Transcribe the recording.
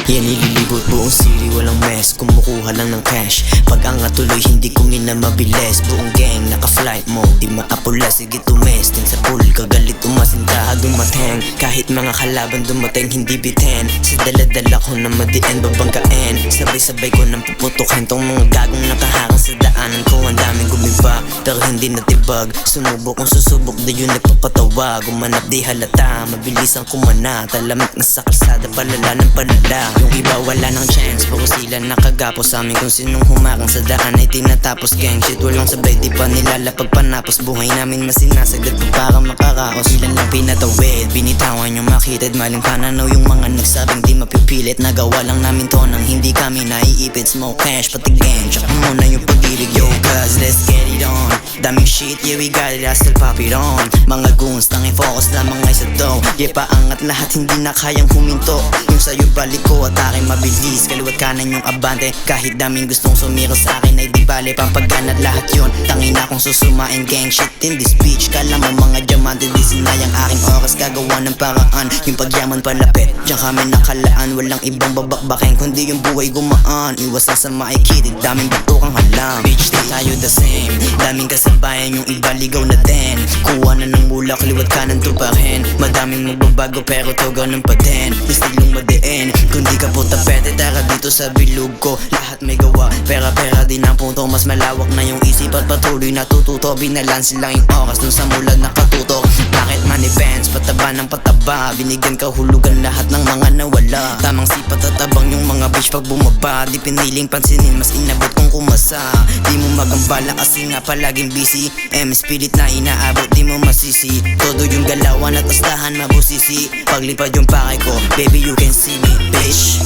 Yan ililibot buong city, walang mess, kumukuha lang ng cash. Pag angat tuloy, hindi ko mabilis. Buong gang, naka-flight mode, di maapula, sige tumesting sa pool. Kagalit umasinta, dumating. Kahit mga kalaban dumating, hindi biten. Sa dala-dala ko na madiin, babanggain. Sabay-sabay ko nang puputukin tong mga gagong nakaharang sa daanan ko. Ang daming gumiba, pero hindi natibag. Sumubok kung susubok, di yun nagpapatawa. Gumanap di halata, mabilis ang kumana. Talamig na sa kalsada, palala ng palala. Yung iba wala ng chance, puro sila nakagapos sa amin. Kung sinong humarang sa daan ay tinatapos. Gang shit, walang sabay, di pa nilalapag panapos. Buhay namin masinasagad pa para makaraos. Ilan lang pinatawid, binitawan yung makitid. Maling pananaw yung mga nagsabing di mapipilit. Nagawa lang namin to nang hindi kami naiipit. Smoke cash, pati gang, tsaka muna yung pag-ibig. Yo cuz, let's get it on. Daming shit, yeah we got it, I still pop it on. Mga goons, tanging focus lamang ay sa dough. Yeah, paangat lahat, hindi na kayang huminto. Yung sa'yo balik ko, atake mabilis. Kaliwat kanan yung abante, kahit daming gustong sumira sa akin ay di bale. Pampaganat lahat yun, tangin na kung susumain. Gang shit in this beach, kala mo mga diamante. Di sinayang aking oras, gagawa ng paraan. Yung pagyaman palapit, diyan kami nakalaan. Walang ibang babakbakin, kundi yung buhay gumaan. Iwas lang sa maikitid, daming butukang halang. Bitch, di tayo the same, daming kasabayan, yung iba ligaw na din. Kuha na ng mula, kaliwat kanan tupahin. Madaming magbabago pero to ganun pa din. Istilong madiin, kung di ka puta pwede tara dito sa bilog ko. Lahat may gawa, pera-pera din ang punto. Mas malawak na yung isip at patuloy natututo. Binalansin lang yung oras dun sa mula nakatutok. Bakit man events, pataba ng pataba. Binigyan kahulugan lahat ng mga nawala. Tamang sipat at abang yung mga bitch pag bumaba. Di piniling pansinin, mas inabot kung kumasa. Di mo magambala kasi nga palaging busy. Spirit na inaabot, di mo masisi. Todo yung galawan at astahan mabusisi. Paglipad yung pakay ko, baby you can see me, bitch.